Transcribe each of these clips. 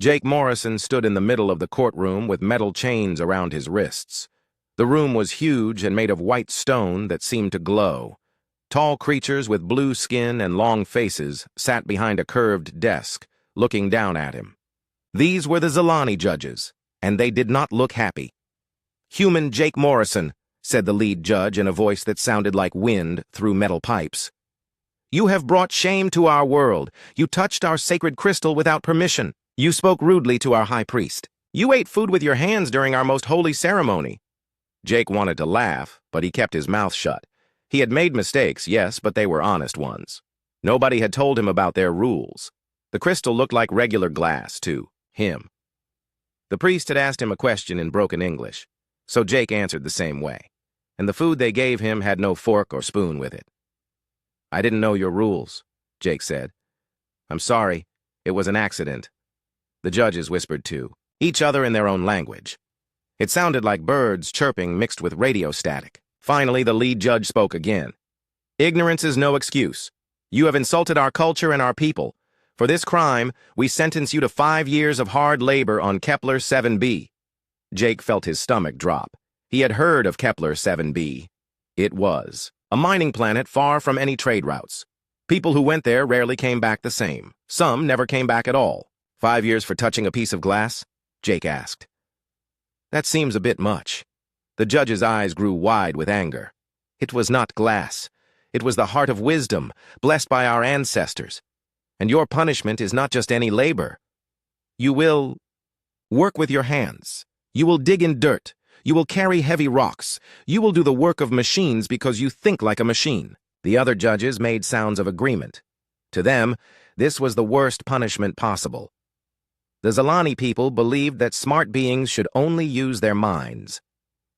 Jake Morrison stood in the middle of the courtroom with metal chains around his wrists. The room was huge and made of white stone that seemed to glow. Tall creatures with blue skin and long faces sat behind a curved desk, looking down at him. These were the Zilani judges, and they did not look happy. "Human Jake Morrison," said the lead judge in a voice that sounded like wind through metal pipes. "You have brought shame to our world. You touched our sacred crystal without permission. You spoke rudely to our high priest. You ate food with your hands during our most holy ceremony." Jake wanted to laugh, but he kept his mouth shut. He had made mistakes, yes, but they were honest ones. Nobody had told him about their rules. The crystal looked like regular glass to him. The priest had asked him a question in broken English, so Jake answered the same way, and the food they gave him had no fork or spoon with it. "I didn't know your rules," Jake said. "I'm sorry, it was an accident." The judges whispered too, each other in their own language. It sounded like birds chirping mixed with radio static. Finally, the lead judge spoke again. "Ignorance is no excuse. You have insulted our culture and our people. For this crime, we sentence you to 5 years of hard labor on Kepler 7b. Jake felt his stomach drop. He had heard of Kepler 7b. It was a mining planet far from any trade routes. People who went there rarely came back the same. Some never came back at all. 5 years for touching a piece of glass? Jake asked. That seems a bit much. The judge's eyes grew wide with anger. It was not glass. It was the heart of wisdom, blessed by our ancestors. And your punishment is not just any labor. You will work with your hands. You will dig in dirt. You will carry heavy rocks. You will do the work of machines because you think like a machine. The other judges made sounds of agreement. To them, this was the worst punishment possible. The Zilani people believed that smart beings should only use their minds.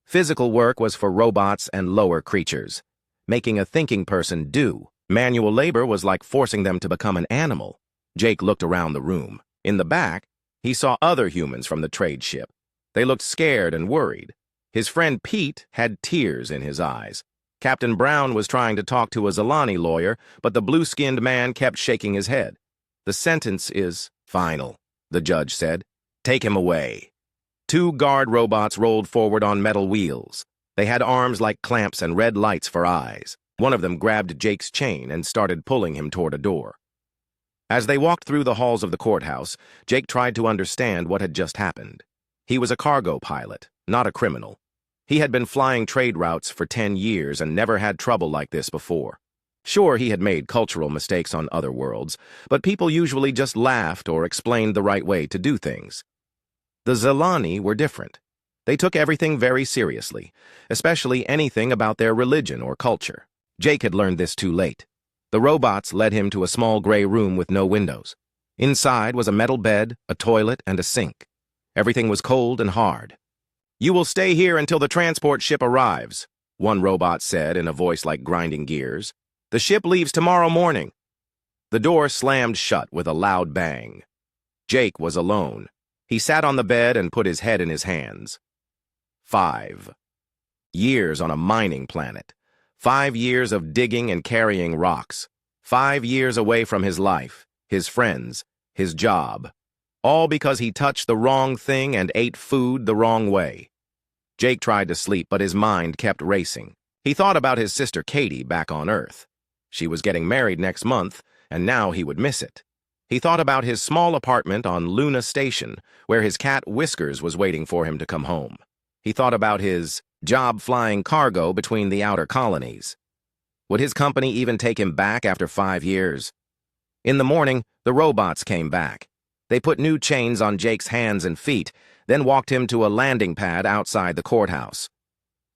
Physical work was for robots and lower creatures. Making a thinking person do. Manual labor was like forcing them to become an animal. Jake looked around the room. In the back, he saw other humans from the trade ship. They looked scared and worried. His friend Pete had tears in his eyes. Captain Brown was trying to talk to a Zilani lawyer, but the blue-skinned man kept shaking his head. The sentence is final, the judge said. Take him away. 2 guard robots rolled forward on metal wheels. They had arms like clamps and red lights for eyes. One of them grabbed Jake's chain and started pulling him toward a door. As they walked through the halls of the courthouse, Jake tried to understand what had just happened. He was a cargo pilot, not a criminal. He had been flying trade routes for 10 years and never had trouble like this before. Sure, he had made cultural mistakes on other worlds, but people usually just laughed or explained the right way to do things. The Zilani were different. They took everything very seriously, especially anything about their religion or culture. Jake had learned this too late. The robots led him to a small gray room with no windows. Inside was a metal bed, a toilet, and a sink. Everything was cold and hard. You will stay here until the transport ship arrives, one robot said in a voice like grinding gears. The ship leaves tomorrow morning. The door slammed shut with a loud bang. Jake was alone. He sat on the bed and put his head in his hands. 5 years on a mining planet. 5 years of digging and carrying rocks. 5 years away from his life, his friends, his job. All because he touched the wrong thing and ate food the wrong way. Jake tried to sleep, but his mind kept racing. He thought about his sister Katie back on Earth. She was getting married next month, and now he would miss it. He thought about his small apartment on Luna Station, where his cat Whiskers was waiting for him to come home. He thought about his job flying cargo between the outer colonies. Would his company even take him back after 5 years? In the morning, the robots came back. They put new chains on Jake's hands and feet, then walked him to a landing pad outside the courthouse.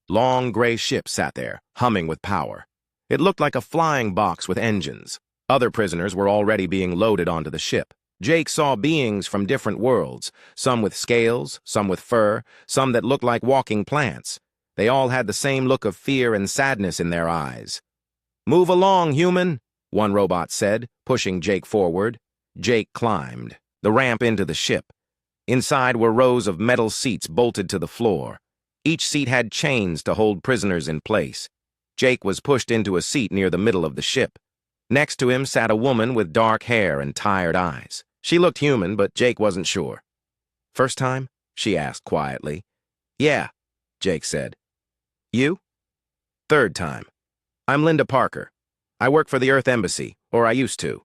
Long gray ship sat there, humming with power. It looked like a flying box with engines. Other prisoners were already being loaded onto the ship. Jake saw beings from different worlds, some with scales, some with fur, some that looked like walking plants. They all had the same look of fear and sadness in their eyes. Move along, human, one robot said, pushing Jake forward. Jake climbed the ramp into the ship. Inside were rows of metal seats bolted to the floor. Each seat had chains to hold prisoners in place. Jake was pushed into a seat near the middle of the ship. Next to him sat a woman with dark hair and tired eyes. She looked human, but Jake wasn't sure. "First time?" she asked quietly. "Yeah," Jake said. "You?" "Third time. I'm Linda Parker. I work for the Earth Embassy, or I used to.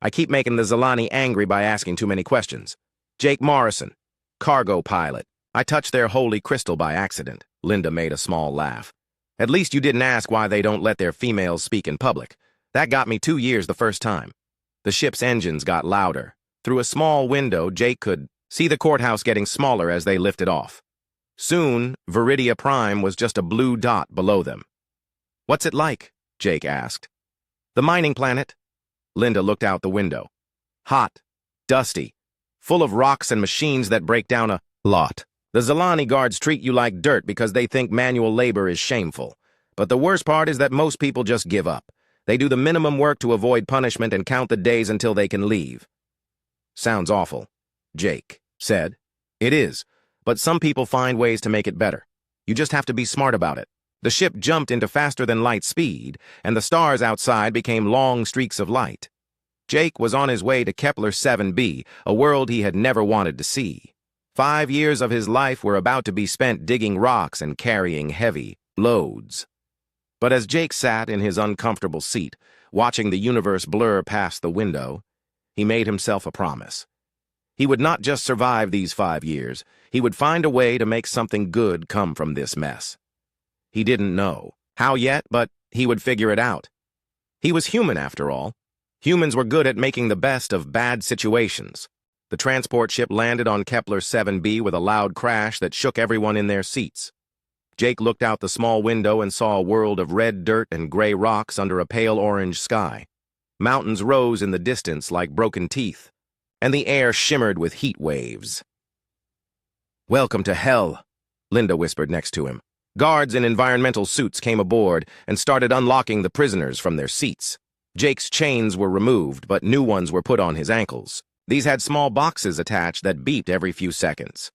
I keep making the Zilani angry by asking too many questions. Jake Morrison, cargo pilot. I touched their holy crystal by accident." Linda made a small laugh. "At least you didn't ask why they don't let their females speak in public. That got me 2 years the first time." The ship's engines got louder. Through a small window, Jake could see the courthouse getting smaller as they lifted off. Soon, Viridia Prime was just a blue dot below them. "What's it like?" Jake asked. "The mining planet." Linda looked out the window. "Hot, dusty, full of rocks and machines that break down a lot. The Zilani guards treat you like dirt because they think manual labor is shameful. But the worst part is that most people just give up. They do the minimum work to avoid punishment and count the days until they can leave." "Sounds awful," Jake said. "It is, but some people find ways to make it better. You just have to be smart about it." The ship jumped into faster-than-light speed, and the stars outside became long streaks of light. Jake was on his way to Kepler 7b, a world he had never wanted to see. 5 years of his life were about to be spent digging rocks and carrying heavy loads. But as Jake sat in his uncomfortable seat, watching the universe blur past the window, he made himself a promise. He would not just survive these 5 years, he would find a way to make something good come from this mess. He didn't know how yet, but he would figure it out. He was human, after all. Humans were good at making the best of bad situations. The transport ship landed on Kepler 7b with a loud crash that shook everyone in their seats. Jake looked out the small window and saw a world of red dirt and gray rocks under a pale orange sky. Mountains rose in the distance like broken teeth, and the air shimmered with heat waves. "Welcome to hell," Linda whispered next to him. Guards in environmental suits came aboard and started unlocking the prisoners from their seats. Jake's chains were removed, but new ones were put on his ankles. These had small boxes attached that beeped every few seconds.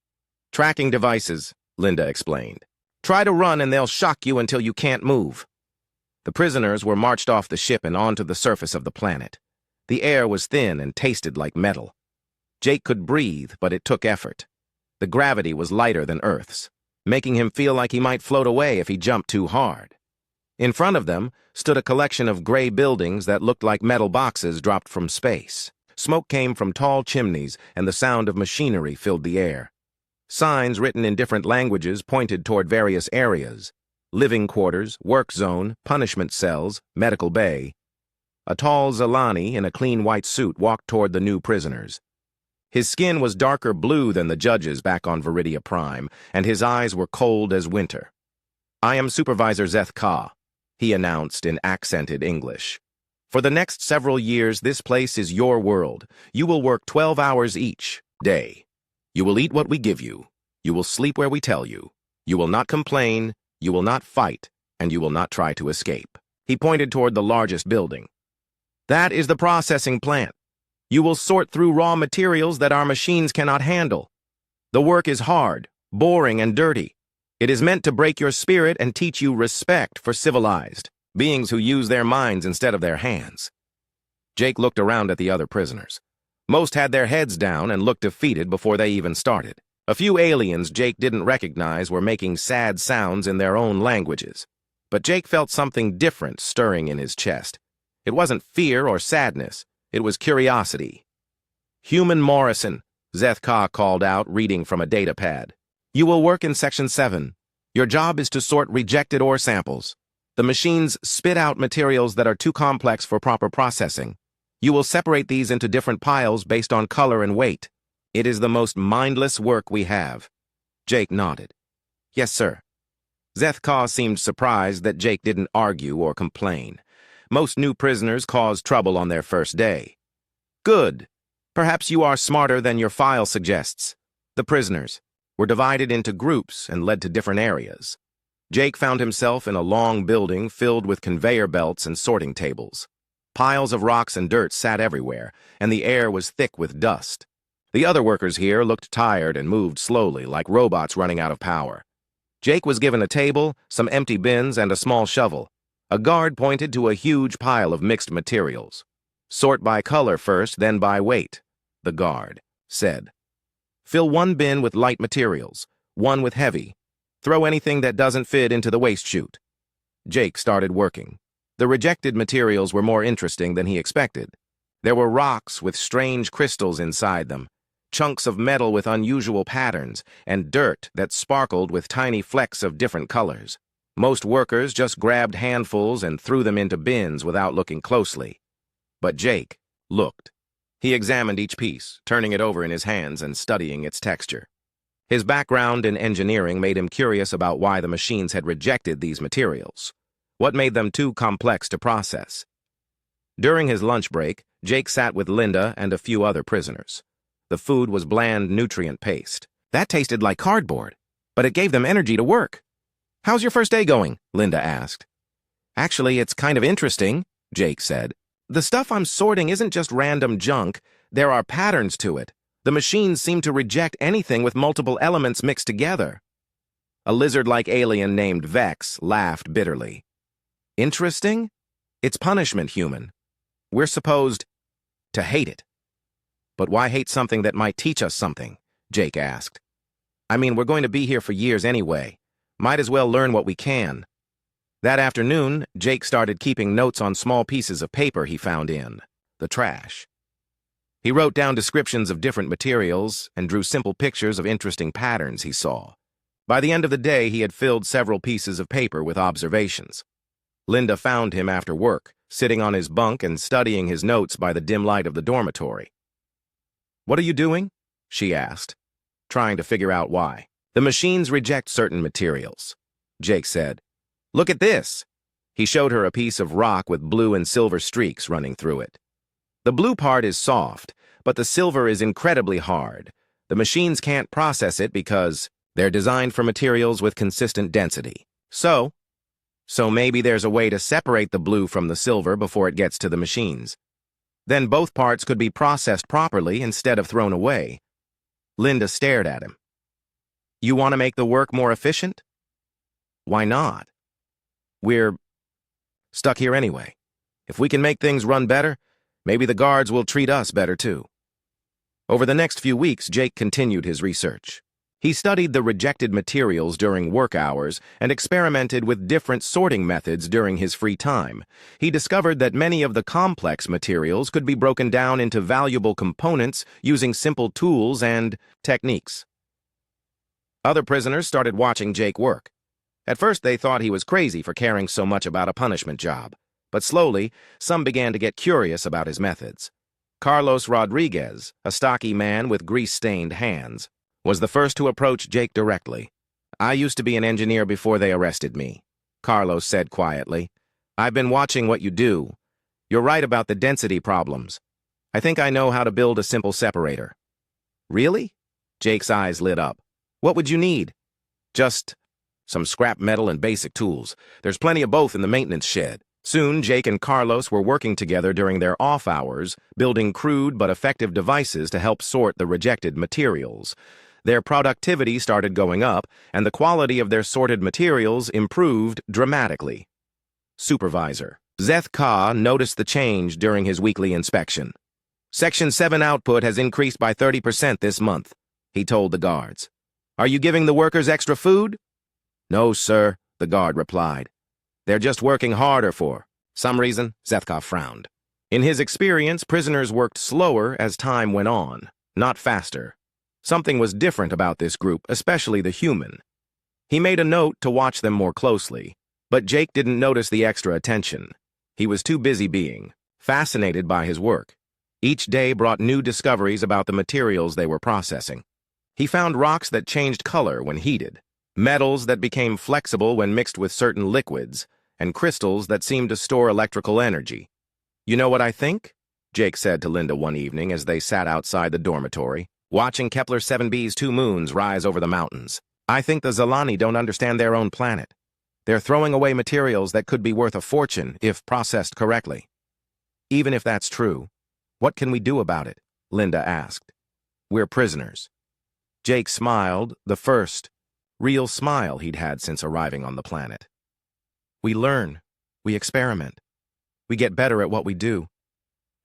"Tracking devices," Linda explained. "Try to run and they'll shock you until you can't move." The prisoners were marched off the ship and onto the surface of the planet. The air was thin and tasted like metal. Jake could breathe, but it took effort. The gravity was lighter than Earth's, making him feel like he might float away if he jumped too hard. In front of them stood a collection of gray buildings that looked like metal boxes dropped from space. Smoke came from tall chimneys, and the sound of machinery filled the air. Signs written in different languages pointed toward various areas: living quarters, work zone, punishment cells, medical bay. A tall Zilani in a clean white suit walked toward the new prisoners. His skin was darker blue than the judges back on Viridia Prime, and his eyes were cold as winter. "I am Supervisor Zeth Ka," he announced in accented English. "For the next several years, this place is your world. You will work 12 hours each day. You will eat what we give you. You will sleep where we tell you. You will not complain, you will not fight, and you will not try to escape." He pointed toward the largest building. "That is the processing plant. You will sort through raw materials that our machines cannot handle. The work is hard, boring, and dirty. It is meant to break your spirit and teach you respect for civilized beings who use their minds instead of their hands." Jake looked around at the other prisoners. Most had their heads down and looked defeated before they even started. A few aliens Jake didn't recognize were making sad sounds in their own languages. But Jake felt something different stirring in his chest. It wasn't fear or sadness. It was curiosity. "Human Morrison," Zeth Ka called out, reading from a data pad. "You will work in Section 7. Your job is to sort rejected ore samples. The machines spit out materials that are too complex for proper processing. You will separate these into different piles based on color and weight. It is the most mindless work we have." Jake nodded. "Yes, sir." Zeth Ka seemed surprised that Jake didn't argue or complain. Most new prisoners caused trouble on their first day. "Good. Perhaps you are smarter than your file suggests." The prisoners were divided into groups and led to different areas. Jake found himself in a long building filled with conveyor belts and sorting tables. Piles of rocks and dirt sat everywhere, and the air was thick with dust. The other workers here looked tired and moved slowly, like robots running out of power. Jake was given a table, some empty bins, and a small shovel. A guard pointed to a huge pile of mixed materials. "Sort by color first, then by weight." the guard said. Fill one bin with light materials, one with heavy. Throw anything that doesn't fit into the waste chute. Jake started working. The rejected materials were more interesting than he expected. There were rocks with strange crystals inside them, chunks of metal with unusual patterns, and dirt that sparkled with tiny flecks of different colors. Most workers just grabbed handfuls and threw them into bins without looking closely. But Jake looked. He examined each piece, turning it over in his hands and studying its texture. His background in engineering made him curious about why the machines had rejected these materials. What made them too complex to process? During his lunch break, Jake sat with Linda and a few other prisoners. The food was bland nutrient paste. That tasted like cardboard, but it gave them energy to work. How's your first day going? Linda asked. Actually, it's kind of interesting, Jake said. The stuff I'm sorting isn't just random junk. There are patterns to it. The machines seem to reject anything with multiple elements mixed together. A lizard-like alien named Vex laughed bitterly. Interesting? It's punishment, human. We're supposed to hate it. But why hate something that might teach us something? Jake asked. I mean, we're going to be here for years anyway. Might as well learn what we can. That afternoon, Jake started keeping notes on small pieces of paper he found in the trash. He wrote down descriptions of different materials and drew simple pictures of interesting patterns he saw. By the end of the day, he had filled several pieces of paper with observations. Linda found him after work, sitting on his bunk and studying his notes by the dim light of the dormitory. What are you doing? She asked, trying to figure out why. The machines reject certain materials, Jake said. Look at this. He showed her a piece of rock with blue and silver streaks running through it. The blue part is soft, but the silver is incredibly hard. The machines can't process it because they're designed for materials with consistent density. So maybe there's a way to separate the blue from the silver before it gets to the machines. Then both parts could be processed properly instead of thrown away. Linda stared at him. You want to make the work more efficient? Why not? We're stuck here anyway. If we can make things run better, maybe the guards will treat us better too. Over the next few weeks, Jake continued his research. He studied the rejected materials during work hours and experimented with different sorting methods during his free time. He discovered that many of the complex materials could be broken down into valuable components using simple tools and techniques. Other prisoners started watching Jake work. At first, they thought he was crazy for caring so much about a punishment job, but slowly, some began to get curious about his methods. Carlos Rodriguez, a stocky man with grease-stained hands, was the first to approach Jake directly. I used to be an engineer before they arrested me, Carlos said quietly. I've been watching what you do. You're right about the density problems. I think I know how to build a simple separator. Really? Jake's eyes lit up. What would you need? Just some scrap metal and basic tools. There's plenty of both in the maintenance shed. Soon, Jake and Carlos were working together during their off hours, building crude but effective devices to help sort the rejected materials. Their productivity started going up, and the quality of their sorted materials improved dramatically. Supervisor Zeth Ka noticed the change during his weekly inspection. Section 7 output has increased by 30% this month, he told the guards. Are you giving the workers extra food? No, sir, the guard replied. They're just working harder for some reason. Zethka frowned. In his experience, prisoners worked slower as time went on, not faster. Something was different about this group, especially the human. He made a note to watch them more closely, but Jake didn't notice the extra attention. He was too busy being fascinated by his work. Each day brought new discoveries about the materials they were processing. He found rocks that changed color when heated, metals that became flexible when mixed with certain liquids, and crystals that seemed to store electrical energy. You know what I think? Jake said to Linda one evening as they sat outside the dormitory, watching Kepler 7b's two moons rise over the mountains. I think the Zalani don't understand their own planet. They're throwing away materials that could be worth a fortune if processed correctly. Even if that's true, what can we do about it? Linda asked. We're prisoners. Jake smiled, the first real smile he'd had since arriving on the planet. We learn, we experiment, we get better at what we do.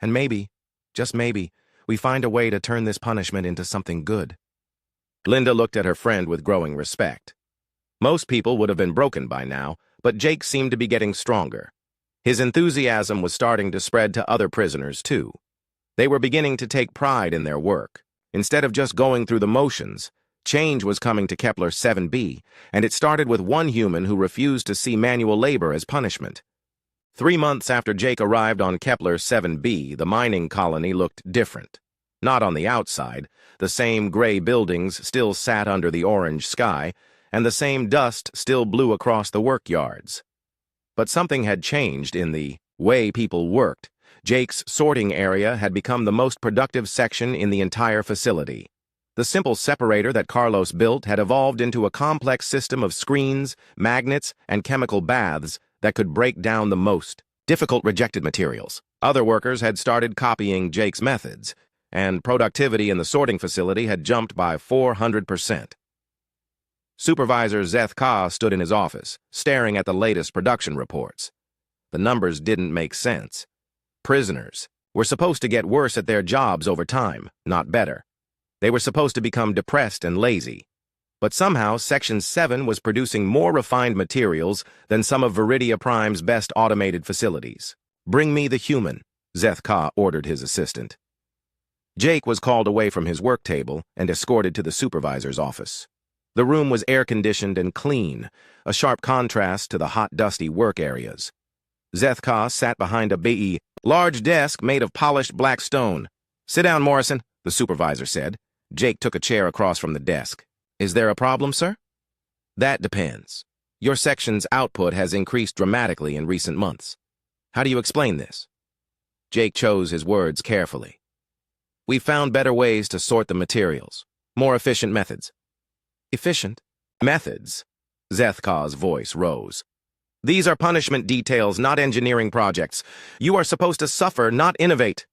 And maybe, just maybe, we find a way to turn this punishment into something good. Linda looked at her friend with growing respect. Most people would have been broken by now, but Jake seemed to be getting stronger. His enthusiasm was starting to spread to other prisoners, too. They were beginning to take pride in their work. Instead of just going through the motions, change was coming to Kepler 7b, and it started with one human who refused to see manual labor as punishment. 3 months after Jake arrived on Kepler 7b, the mining colony looked different. Not on the outside, the same gray buildings still sat under the orange sky, and the same dust still blew across the work yards. But something had changed in the way people worked. Jake's sorting area had become the most productive section in the entire facility. The simple separator that Carlos built had evolved into a complex system of screens, magnets, and chemical baths that could break down the most difficult rejected materials. Other workers had started copying Jake's methods, and productivity in the sorting facility had jumped by 400%. Supervisor Zeth Ka stood in his office, staring at the latest production reports. The numbers didn't make sense. Prisoners were supposed to get worse at their jobs over time, not better. They were supposed to become depressed and lazy. But somehow, Section 7 was producing more refined materials than some of Viridia Prime's best automated facilities. "Bring me the human," Zeth Ka ordered his assistant. Jake was called away from his work table and escorted to the supervisor's office. The room was air-conditioned and clean, a sharp contrast to the hot, dusty work areas. Zeth Ka sat behind a large desk made of polished black stone. "Sit down, Morrison," the supervisor said. Jake took a chair across from the desk. "Is there a problem, sir?" "That depends. Your section's output has increased dramatically in recent months. How do you explain this?" Jake chose his words carefully. "We found better ways to sort the materials, more efficient methods." "Efficient? Methods?" Zeth Ka's voice rose. "These are punishment details, not engineering projects. You are supposed to suffer, not innovate."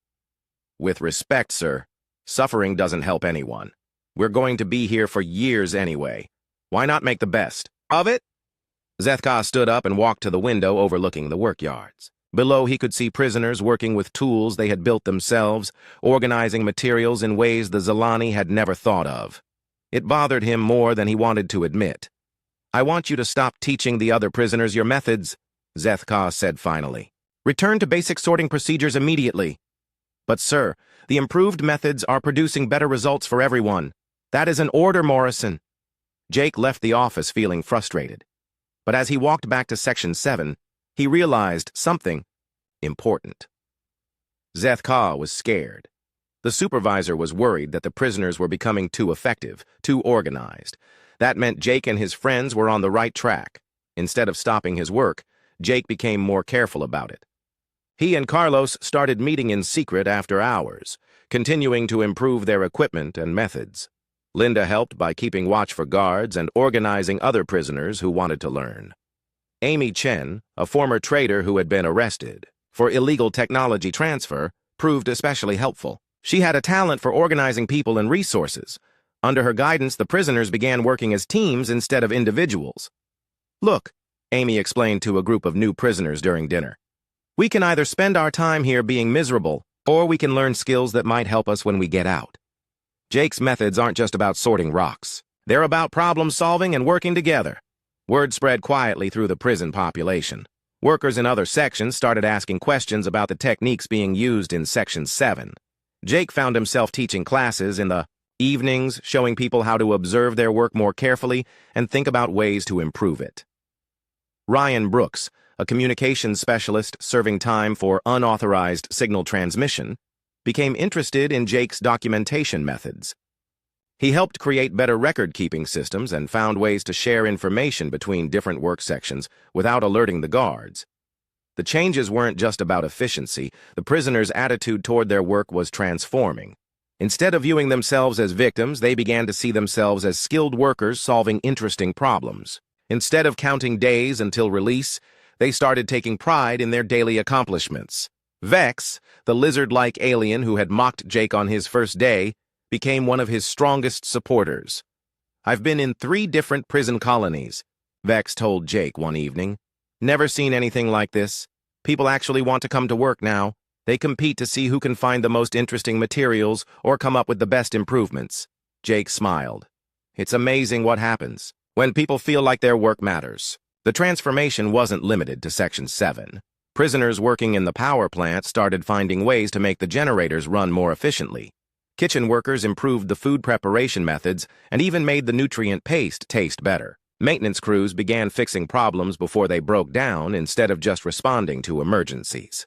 "With respect, sir, suffering doesn't help anyone. We're going to be here for years anyway. Why not make the best of it?" Zeth Ka stood up and walked to the window overlooking the work yards. Below, he could see prisoners working with tools they had built themselves, organizing materials in ways the Zilani had never thought of. It bothered him more than he wanted to admit. "I want you to stop teaching the other prisoners your methods," Zeth Ka said finally. "Return to basic sorting procedures immediately." "But sir, the improved methods are producing better results for everyone. That is an order, Morrison." Jake left the office feeling frustrated. But as he walked back to Section 7, he realized something important. Zeth Ka was scared. The supervisor was worried that the prisoners were becoming too effective, too organized. That meant Jake and his friends were on the right track. Instead of stopping his work, Jake became more careful about it. He and Carlos started meeting in secret after hours, continuing to improve their equipment and methods. Linda helped by keeping watch for guards and organizing other prisoners who wanted to learn. Amy Chen, a former trader who had been arrested for illegal technology transfer, proved especially helpful. She had a talent for organizing people and resources. Under her guidance, the prisoners began working as teams instead of individuals. "Look," Amy explained to a group of new prisoners during dinner. "We can either spend our time here being miserable, or we can learn skills that might help us when we get out." Jake's methods aren't just about sorting rocks. They're about problem-solving and working together. Word spread quietly through the prison population. Workers in other sections started asking questions about the techniques being used in Section 7. Jake found himself teaching classes in the evenings, showing people how to observe their work more carefully and think about ways to improve it. Ryan Brooks, a communications specialist serving time for unauthorized signal transmission, became interested in Jake's documentation methods. He helped create better record-keeping systems and found ways to share information between different work sections without alerting the guards. The changes weren't just about efficiency. The prisoners' attitude toward their work was transforming. Instead of viewing themselves as victims, they began to see themselves as skilled workers solving interesting problems. Instead of counting days until release, they started taking pride in their daily accomplishments. Vex, the lizard-like alien who had mocked Jake on his first day, became one of his strongest supporters. "I've been in 3 different prison colonies," Vex told Jake one evening. "Never seen anything like this. People actually want to come to work now. They compete to see who can find the most interesting materials or come up with the best improvements. Jake smiled. It's amazing what happens when people feel like their work matters. The transformation wasn't limited to Section 7. Prisoners working in the power plant started finding ways to make the generators run more efficiently. Kitchen workers improved the food preparation methods and even made the nutrient paste taste better. Maintenance crews began fixing problems before they broke down instead of just responding to emergencies.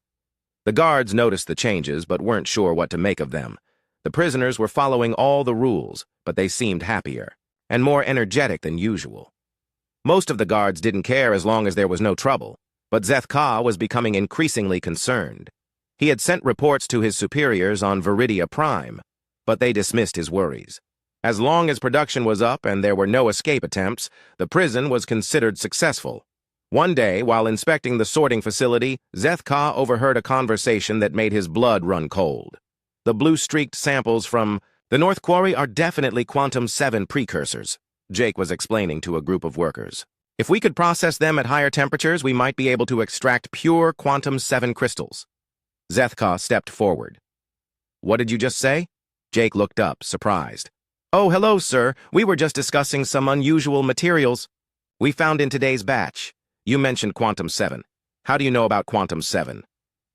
The guards noticed the changes but weren't sure what to make of them. The prisoners were following all the rules, but they seemed happier and more energetic than usual. Most of the guards didn't care as long as there was no trouble, but Zeth Ka was becoming increasingly concerned. He had sent reports to his superiors on Viridia Prime, but they dismissed his worries. As long as production was up and there were no escape attempts, the prison was considered successful. One day, while inspecting the sorting facility, Zeth Ka overheard a conversation that made his blood run cold. The blue-streaked samples from the North Quarry are definitely Quantum 7 precursors, Jake was explaining to a group of workers. If we could process them at higher temperatures, we might be able to extract pure Quantum 7 crystals. Zeth Ka stepped forward. What did you just say? Jake looked up, surprised. Oh, hello, sir. We were just discussing some unusual materials we found in today's batch. You mentioned Quantum 7. How do you know about Quantum 7?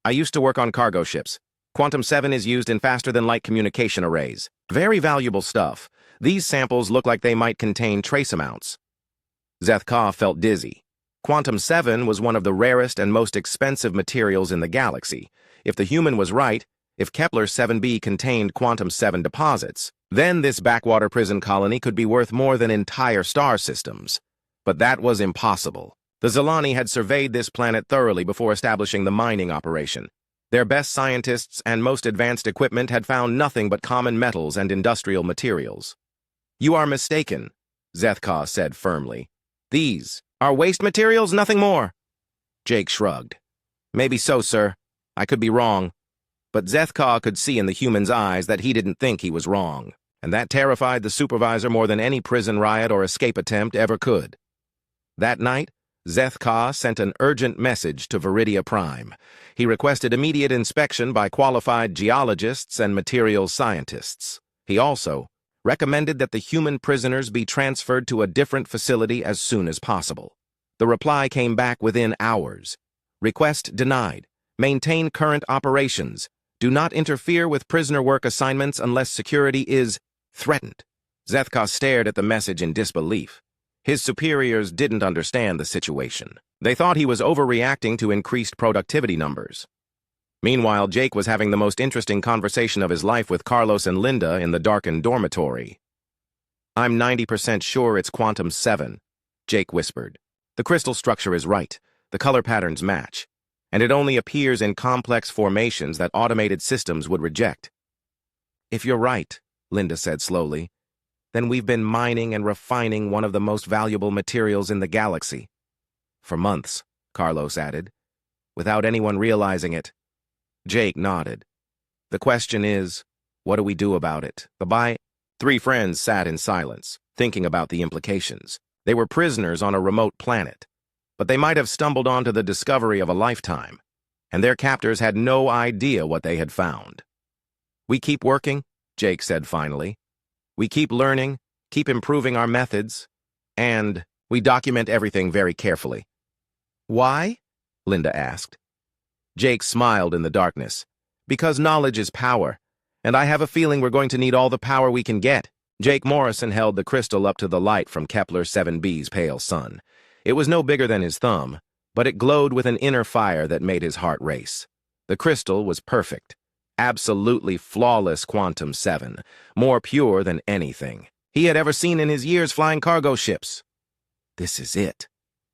I used to work on cargo ships. Quantum 7 is used in faster-than-light communication arrays. Very valuable stuff. These samples look like they might contain trace amounts. Zeth Ka felt dizzy. Quantum 7 was one of the rarest and most expensive materials in the galaxy. If the human was right, if Kepler 7b contained Quantum 7 deposits, then this backwater prison colony could be worth more than entire star systems. But that was impossible. The Zilani had surveyed this planet thoroughly before establishing the mining operation. Their best scientists and most advanced equipment had found nothing but common metals and industrial materials. You are mistaken, Zeth Ka said firmly. These are waste materials, nothing more. Jake shrugged. Maybe so, sir. I could be wrong. But Zeth Ka could see in the human's eyes that he didn't think he was wrong, and that terrified the supervisor more than any prison riot or escape attempt ever could. That night, Zeth Ka sent an urgent message to Viridia Prime. He requested immediate inspection by qualified geologists and materials scientists. He also recommended that the human prisoners be transferred to a different facility as soon as possible. The reply came back within hours. Request denied. Maintain current operations. Do not interfere with prisoner work assignments unless security is threatened. Zeth Ka stared at the message in disbelief. His superiors didn't understand the situation. They thought he was overreacting to increased productivity numbers. Meanwhile, Jake was having the most interesting conversation of his life with Carlos and Linda in the darkened dormitory. I'm 90% sure it's Quantum 7, Jake whispered. The crystal structure is right. The color patterns match. And it only appears in complex formations that automated systems would reject. If you're right, Linda said slowly, then we've been mining and refining one of the most valuable materials in the galaxy. For months, Carlos added, without anyone realizing it. Jake nodded. The question is, what do we do about it? Three friends sat in silence, thinking about the implications. They were prisoners on a remote planet, but they might have stumbled onto the discovery of a lifetime, and their captors had no idea what they had found. We keep working, Jake said finally. We keep learning, keep improving our methods, and we document everything very carefully. Why? Linda asked. Jake smiled in the darkness. Because knowledge is power, and I have a feeling we're going to need all the power we can get. Jake Morrison held the crystal up to the light from Kepler 7b's pale sun. It was no bigger than his thumb, but it glowed with an inner fire that made his heart race. The crystal was perfect. Absolutely flawless Quantum 7, more pure than anything he had ever seen in his years flying cargo ships. This is it,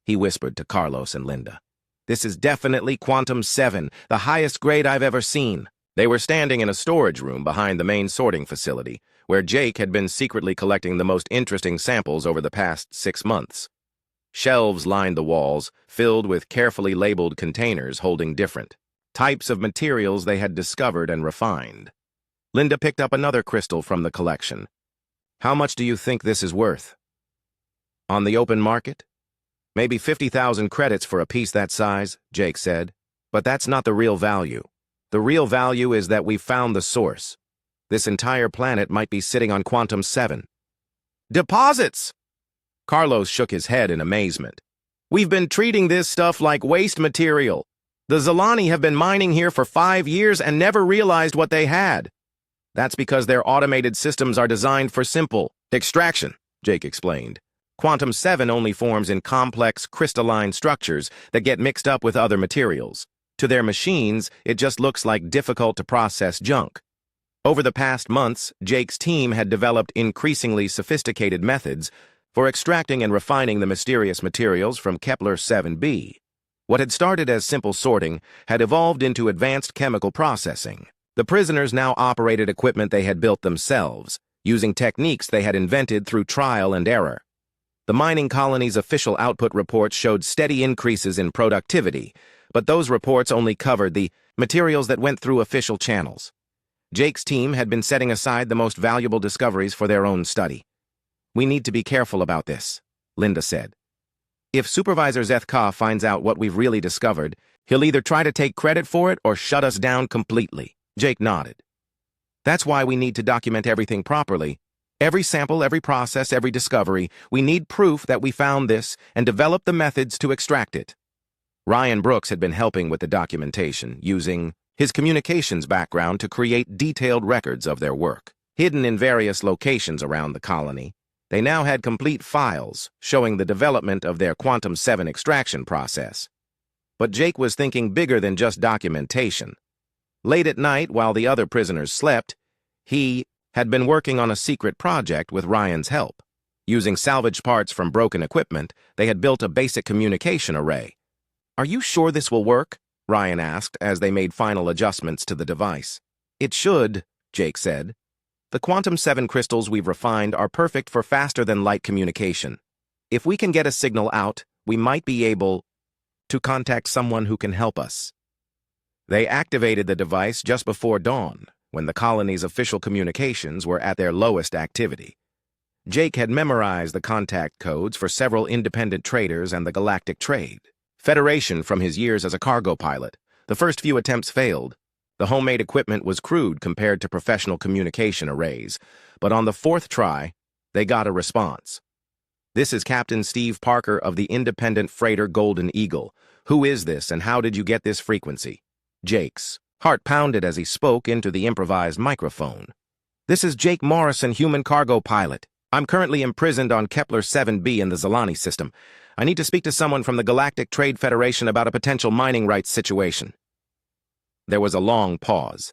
he whispered to Carlos and Linda. This is definitely Quantum 7, the highest grade I've ever seen. They were standing in a storage room behind the main sorting facility, where Jake had been secretly collecting the most interesting samples over the past 6 months. Shelves lined the walls, filled with carefully labeled containers holding different types of materials they had discovered and refined. Linda picked up another crystal from the collection. How much do you think this is worth? On the open market? Maybe 50,000 credits for a piece that size, Jake said. But that's not the real value. The real value is that we've found the source. This entire planet might be sitting on Quantum 7. Deposits! Carlos shook his head in amazement. We've been treating this stuff like waste material. The Zilani have been mining here for 5 years and never realized what they had. That's because their automated systems are designed for simple extraction, Jake explained. Quantum 7 only forms in complex, crystalline structures that get mixed up with other materials. To their machines, it just looks like difficult-to-process junk. Over the past months, Jake's team had developed increasingly sophisticated methods for extracting and refining the mysterious materials from Kepler 7b. What had started as simple sorting had evolved into advanced chemical processing. The prisoners now operated equipment they had built themselves, using techniques they had invented through trial and error. The mining colony's official output reports showed steady increases in productivity, but those reports only covered the materials that went through official channels. Jake's team had been setting aside the most valuable discoveries for their own study. We need to be careful about this, Linda said. If Supervisor Zethka finds out what we've really discovered, he'll either try to take credit for it or shut us down completely. Jake nodded. That's why we need to document everything properly. Every sample, every process, every discovery. We need proof that we found this and develop the methods to extract it. Ryan Brooks had been helping with the documentation, using his communications background to create detailed records of their work. Hidden in various locations around the colony, they now had complete files showing the development of their Quantum 7 extraction process. But Jake was thinking bigger than just documentation. Late at night, while the other prisoners slept, he had been working on a secret project with Ryan's help. Using salvaged parts from broken equipment, they had built a basic communication array. "Are you sure this will work?" Ryan asked as they made final adjustments to the device. "It should," Jake said. "The Quantum 7 crystals we've refined are perfect for faster-than-light communication. If we can get a signal out, we might be able to contact someone who can help us." They activated the device just before dawn, when the colony's official communications were at their lowest activity. Jake had memorized the contact codes for several independent traders and the Galactic Trade Federation from his years as a cargo pilot. The first few attempts failed. The homemade equipment was crude compared to professional communication arrays, but on the 4th try, they got a response. "This is Captain Steve Parker of the independent freighter Golden Eagle. Who is this and how did you get this frequency?" Jake's heart pounded as he spoke into the improvised microphone. "This is Jake Morrison, human cargo pilot. I'm currently imprisoned on Kepler 7b in the Zilani system. I need to speak to someone from the Galactic Trade Federation about a potential mining rights situation." There was a long pause.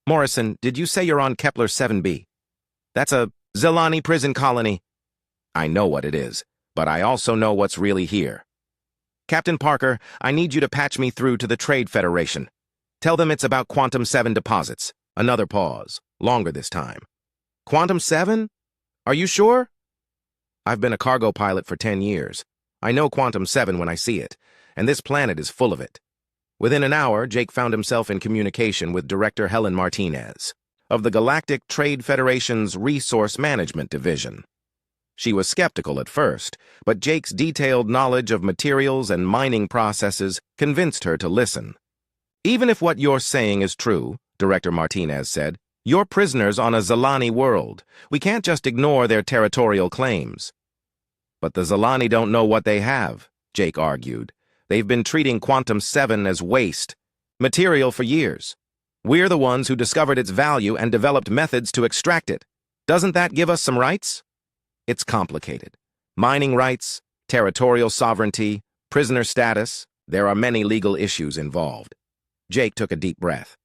"Morrison, did you say you're on Kepler 7b? That's a Zilani prison colony." "I know what it is, but I also know what's really here." "Captain Parker, I need you to patch me through to the Trade Federation. Tell them it's about Quantum 7 deposits." Another pause, longer this time. "Quantum 7? Are you sure?" "I've been a cargo pilot for 10 years. I know Quantum 7 when I see it, and this planet is full of it." Within an hour, Jake found himself in communication with Director Helen Martinez of the Galactic Trade Federation's Resource Management Division. She was skeptical at first, but Jake's detailed knowledge of materials and mining processes convinced her to listen. "Even if what you're saying is true," Director Martinez said, "you're prisoners on a Zilani world. We can't just ignore their territorial claims." "But the Zilani don't know what they have," Jake argued. "They've been treating Quantum 7 as waste material for years. We're the ones who discovered its value and developed methods to extract it. Doesn't that give us some rights?" "It's complicated. Mining rights, territorial sovereignty, prisoner status. There are many legal issues involved." Jake took a deep breath.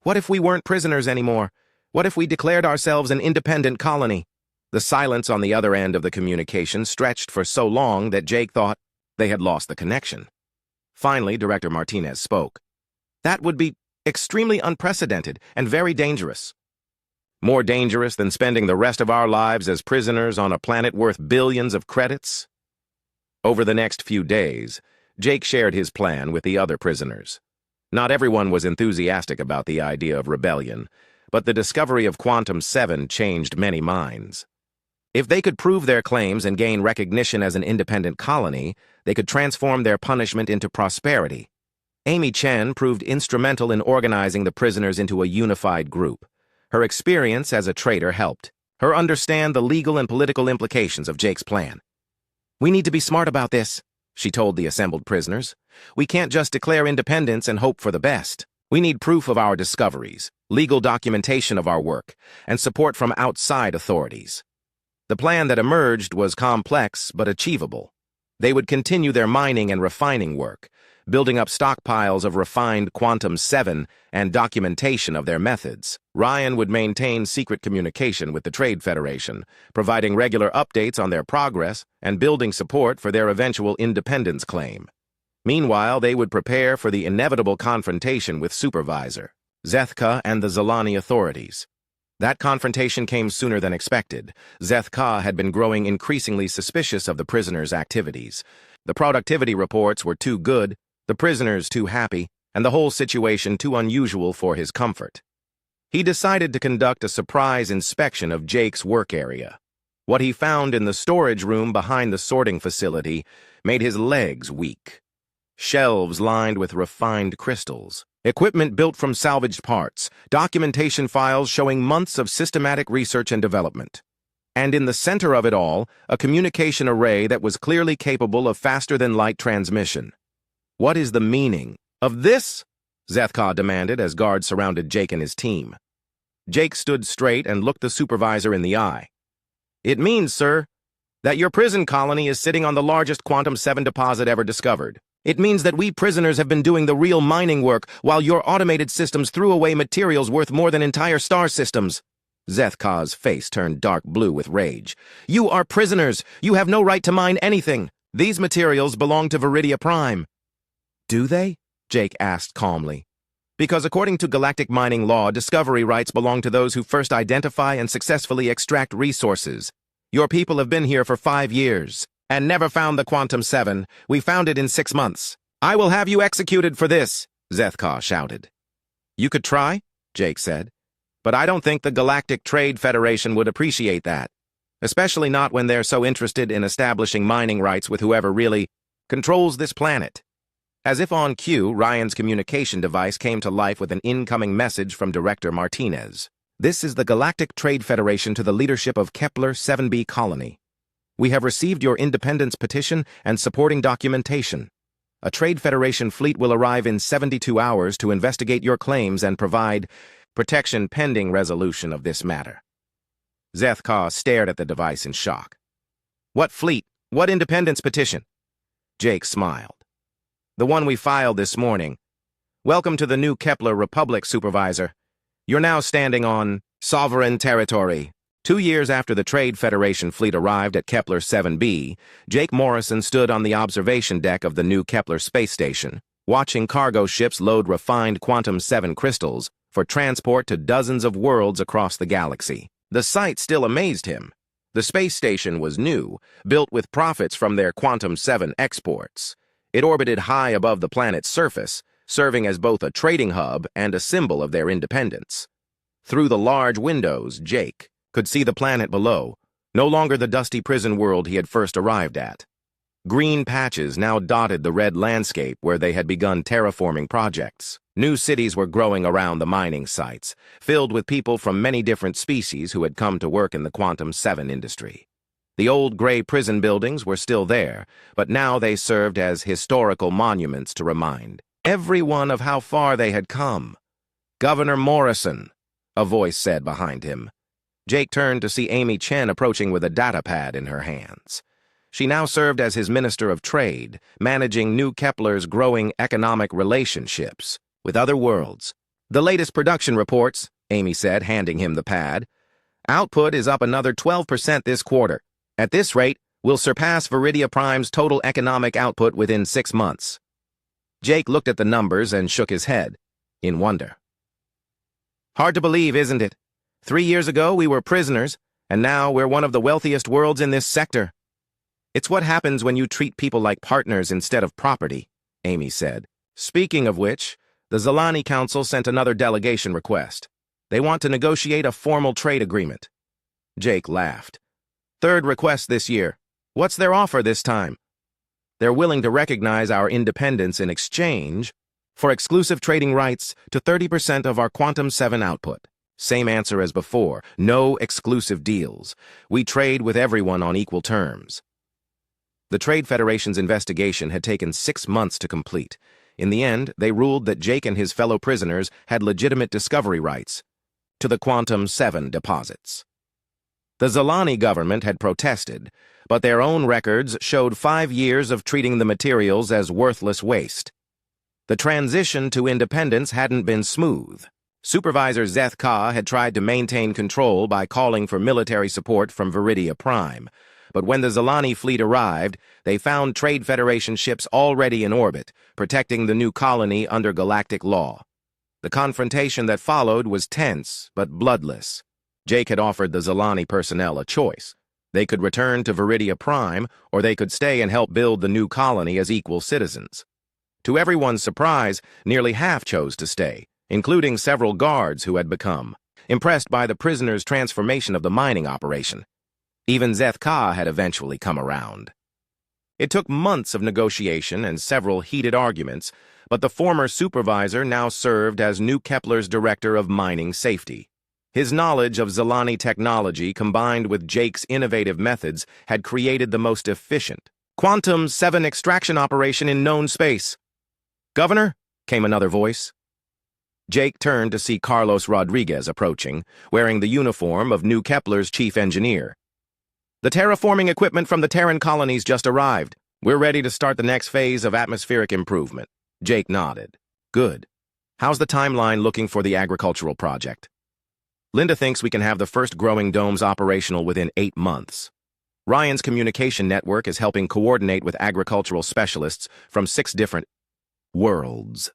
"What if we weren't prisoners anymore? What if we declared ourselves an independent colony?" The silence on the other end of the communication stretched for so long that Jake thought they had lost the connection. Finally, Director Martinez spoke. "That would be extremely unprecedented and very dangerous." "More dangerous than spending the rest of our lives as prisoners on a planet worth billions of credits?" Over the next few days, Jake shared his plan with the other prisoners. Not everyone was enthusiastic about the idea of rebellion, but the discovery of Quantum 7 changed many minds. If they could prove their claims and gain recognition as an independent colony, they could transform their punishment into prosperity. Amy Chen proved instrumental in organizing the prisoners into a unified group. Her experience as a trader helped her understand the legal and political implications of Jake's plan. "We need to be smart about this," she told the assembled prisoners. "We can't just declare independence and hope for the best. We need proof of our discoveries, legal documentation of our work, and support from outside authorities." The plan that emerged was complex but achievable. They would continue their mining and refining work, building up stockpiles of refined Quantum-7 and documentation of their methods. Ryan would maintain secret communication with the Trade Federation, providing regular updates on their progress and building support for their eventual independence claim. Meanwhile, they would prepare for the inevitable confrontation with Supervisor Zethka and the Zalani authorities. That confrontation came sooner than expected. Zethka had been growing increasingly suspicious of the prisoners' activities. The productivity reports were too good, the prisoners too happy, and the whole situation too unusual for his comfort. He decided to conduct a surprise inspection of Jake's work area. What he found in the storage room behind the sorting facility made his legs weak. Shelves lined with refined crystals, equipment built from salvaged parts, documentation files showing months of systematic research and development. And in the center of it all, a communication array that was clearly capable of faster-than-light transmission. "What is the meaning of this?" Zethka demanded as guards surrounded Jake and his team. Jake stood straight and looked the supervisor in the eye. "It means, sir, that your prison colony is sitting on the largest Quantum-7 deposit ever discovered. It means that we prisoners have been doing the real mining work while your automated systems threw away materials worth more than entire star systems." Zethka's face turned dark blue with rage. "You are prisoners. You have no right to mine anything. These materials belong to Viridia Prime." "Do they?" Jake asked calmly. "Because according to galactic mining law, discovery rights belong to those who first identify and successfully extract resources. Your people have been here for 5 years and never found the Quantum-7. We found it in 6 months. I will have you executed for this," Zethka shouted. "You could try," Jake said, "but I don't think the Galactic Trade Federation would appreciate that, especially not when they're so interested in establishing mining rights with whoever really controls this planet." As if on cue, Ryan's communication device came to life with an incoming message from Director Martinez. "This is the Galactic Trade Federation to the leadership of Kepler 7b Colony. We have received your independence petition and supporting documentation. A Trade Federation fleet will arrive in 72 hours to investigate your claims and provide protection pending resolution of this matter." Zethka stared at the device in shock. "What fleet? What independence petition?" Jake smiled. "The one we filed this morning. Welcome to the new Kepler Republic, Supervisor. You're now standing on sovereign territory." 2 years after the Trade Federation fleet arrived at Kepler 7b, Jake Morrison stood on the observation deck of the new Kepler space station, watching cargo ships load refined Quantum-7 crystals for transport to dozens of worlds across the galaxy. The sight still amazed him. The space station was new, built with profits from their Quantum-7 exports. It orbited high above the planet's surface, serving as both a trading hub and a symbol of their independence. Through the large windows, Jake could see the planet below, no longer the dusty prison world he had first arrived at. Green patches now dotted the red landscape where they had begun terraforming projects. New cities were growing around the mining sites, filled with people from many different species who had come to work in the Quantum-7 industry. The old gray prison buildings were still there, but now they served as historical monuments to remind everyone of how far they had come. "Governor Morrison," a voice said behind him. Jake turned to see Amy Chen approaching with a data pad in her hands. She now served as his Minister of Trade, managing New Kepler's growing economic relationships with other worlds. "The latest production reports," Amy said, handing him the pad. "Output is up another 12% this quarter. At this rate, we'll surpass Viridia Prime's total economic output within 6 months." Jake looked at the numbers and shook his head, in wonder. "Hard to believe, isn't it? 3 years ago, we were prisoners, and now we're one of the wealthiest worlds in this sector." "It's what happens when you treat people like partners instead of property," Amy said. "Speaking of which, the Zalani Council sent another delegation request. They want to negotiate a formal trade agreement." Jake laughed. "Third request this year. What's their offer this time?" "They're willing to recognize our independence in exchange For exclusive trading rights to 30% of our Quantum 7 output. Same answer as before, no exclusive deals. We trade with everyone on equal terms. The Trade Federation's investigation had taken 6 months to complete. In the end, they ruled that Jake and his fellow prisoners had legitimate discovery rights to the Quantum 7 deposits. The Zalani government had protested, but their own records showed 5 years of treating the materials as worthless waste. The transition to independence hadn't been smooth. Supervisor Zeth Ka had tried to maintain control by calling for military support from Viridia Prime, but when the Zalani fleet arrived, they found Trade Federation ships already in orbit, protecting the new colony under galactic law. The confrontation that followed was tense but bloodless. Jake had offered the Zalani personnel a choice. They could return to Viridia Prime, or they could stay and help build the new colony as equal citizens. To everyone's surprise, nearly half chose to stay, including several guards who had become impressed by the prisoners' transformation of the mining operation. Even Zeth Ka had eventually come around. It took months of negotiation and several heated arguments, but the former supervisor now served as New Kepler's director of mining safety. His knowledge of Zalani technology combined with Jake's innovative methods had created the most efficient Quantum 7 extraction operation in known space. "Governor?" came another voice. Jake turned to see Carlos Rodriguez approaching, wearing the uniform of New Kepler's chief engineer. "The terraforming equipment from the Terran colonies just arrived. We're ready to start the next phase of atmospheric improvement." Jake nodded. "Good. How's the timeline looking for the agricultural project?" "Linda thinks we can have the first growing domes operational within 8 months. Ryan's communication network is helping coordinate with agricultural specialists from 6 different worlds."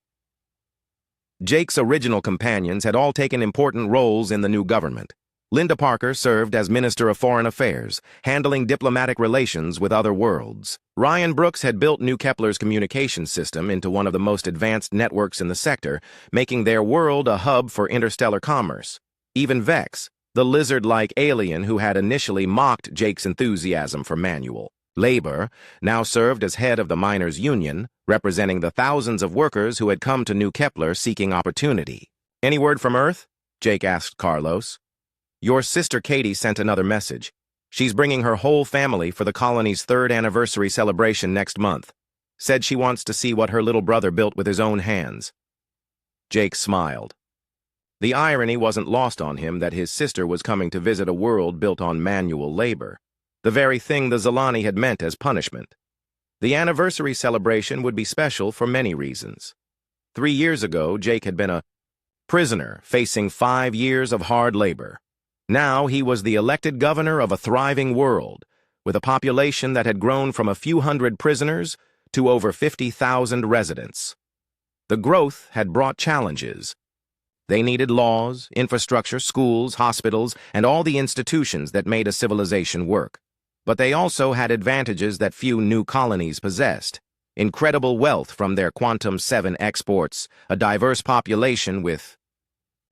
Jake's original companions had all taken important roles in the new government. Linda Parker served as Minister of Foreign Affairs, handling diplomatic relations with other worlds. Ryan Brooks had built New Kepler's communication system into one of the most advanced networks in the sector, making their world a hub for interstellar commerce. Even Vex, the lizard-like alien who had initially mocked Jake's enthusiasm for manual labor, now served as head of the Miners' Union, representing the thousands of workers who had come to New Kepler seeking opportunity. "Any word from Earth?" Jake asked Carlos. "Your sister Katie sent another message. She's bringing her whole family for the colony's 3rd anniversary celebration next month. Said she wants to see what her little brother built with his own hands." Jake smiled. The irony wasn't lost on him that his sister was coming to visit a world built on manual labor, the very thing the Zalani had meant as punishment. The anniversary celebration would be special for many reasons. 3 years ago, Jake had been a prisoner facing 5 years of hard labor. Now he was the elected governor of a thriving world, with a population that had grown from a few hundred prisoners to over 50,000 residents. The growth had brought challenges. They needed laws, infrastructure, schools, hospitals, and all the institutions that made a civilization work. But they also had advantages that few new colonies possessed. Incredible wealth from their Quantum 7 exports, a diverse population with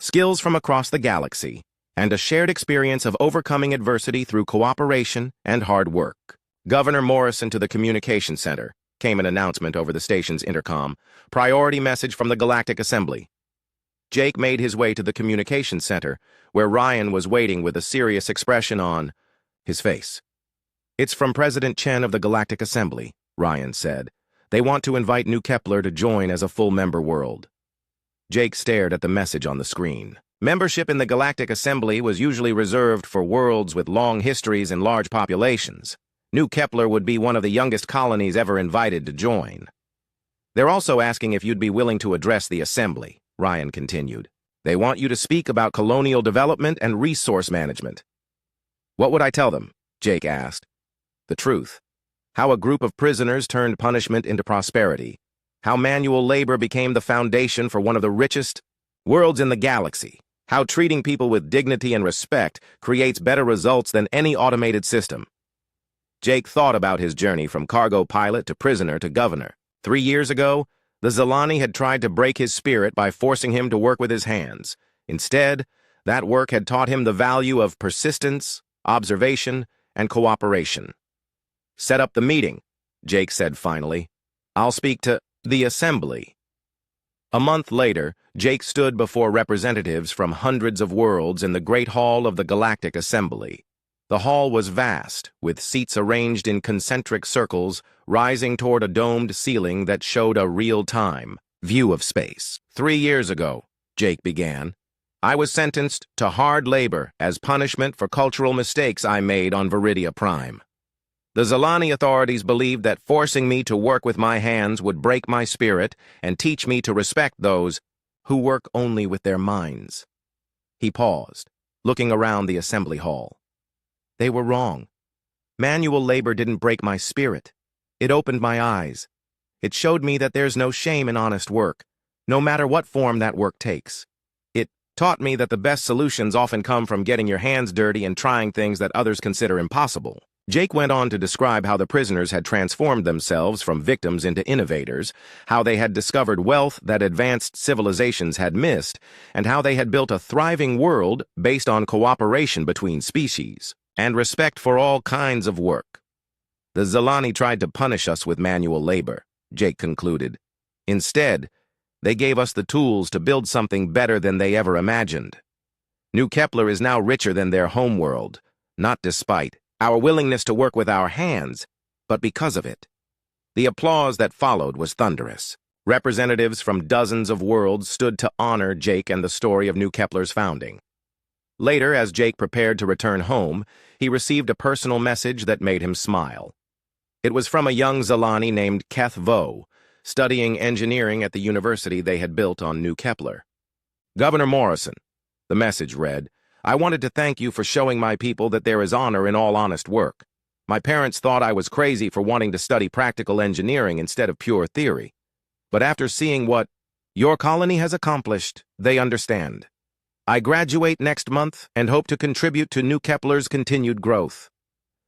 skills from across the galaxy, and a shared experience of overcoming adversity through cooperation and hard work. "Governor Morrison to the Communication Center," came an announcement over the station's intercom. "Priority message from the Galactic Assembly." Jake made his way to the communication center, where Ryan was waiting with a serious expression on his face. "It's from President Chen of the Galactic Assembly," Ryan said. "They want to invite New Kepler to join as a full member world." Jake stared at the message on the screen. Membership in the Galactic Assembly was usually reserved for worlds with long histories and large populations. New Kepler would be one of the youngest colonies ever invited to join. "They're also asking if you'd be willing to address the Assembly," Ryan continued. "They want you to speak about colonial development and resource management." "What would I tell them?" Jake asked. "The truth. How a group of prisoners turned punishment into prosperity. How manual labor became the foundation for one of the richest worlds in the galaxy. How treating people with dignity and respect creates better results than any automated system." Jake thought about his journey from cargo pilot to prisoner to governor. 3 years ago, the Zalani had tried to break his spirit by forcing him to work with his hands. Instead, that work had taught him the value of persistence, observation, and cooperation. "Set up the meeting," Jake said finally. "I'll speak to the Assembly." A month later, Jake stood before representatives from hundreds of worlds in the Great Hall of the Galactic Assembly. The hall was vast, with seats arranged in concentric circles, rising toward a domed ceiling that showed a real-time view of space. 3 years ago, Jake began, I was sentenced to hard labor as punishment for cultural mistakes I made on Viridia Prime. The Zilani authorities believed that forcing me to work with my hands would break my spirit and teach me to respect those who work only with their minds. He paused, looking around the assembly hall. They were wrong. Manual labor didn't break my spirit. It opened my eyes. It showed me that there's no shame in honest work, no matter what form that work takes. It taught me that the best solutions often come from getting your hands dirty and trying things that others consider impossible. Jake went on to describe how the prisoners had transformed themselves from victims into innovators, how they had discovered wealth that advanced civilizations had missed, and how they had built a thriving world based on cooperation between species and respect for all kinds of work. The Zilani tried to punish us with manual labor, Jake concluded. Instead, they gave us the tools to build something better than they ever imagined. New Kepler is now richer than their homeworld, not despite our willingness to work with our hands, but because of it. The applause that followed was thunderous. Representatives from dozens of worlds stood to honor Jake and the story of New Kepler's founding. Later, as Jake prepared to return home, he received a personal message that made him smile. It was from a young Zilani named Keth Vo, studying engineering at the university they had built on New Kepler. Governor Morrison, the message read, I wanted to thank you for showing my people that there is honor in all honest work. My parents thought I was crazy for wanting to study practical engineering instead of pure theory. But after seeing what your colony has accomplished, they understand. I graduate next month and hope to contribute to New Kepler's continued growth.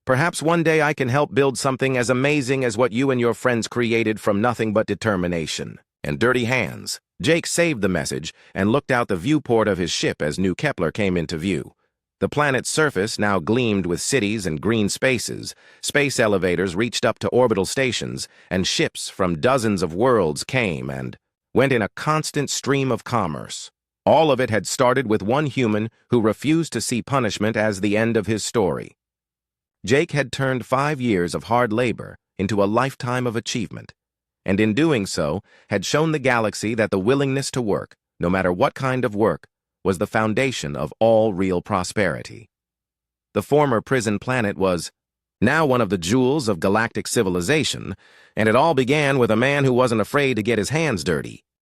Perhaps one day I can help build something as amazing as what you and your friends created from nothing but determination and dirty hands. Jake saved the message and looked out the viewport of his ship as New Kepler came into view. The planet's surface now gleamed with cities and green spaces, space elevators reached up to orbital stations, and ships from dozens of worlds came and went in a constant stream of commerce. All of it had started with one human who refused to see punishment as the end of his story. Jake had turned 5 years of hard labor into a lifetime of achievement, and in doing so, had shown the galaxy that the willingness to work, no matter what kind of work, was the foundation of all real prosperity. The former prison planet was now one of the jewels of galactic civilization, and it all began with a man who wasn't afraid to get his hands dirty.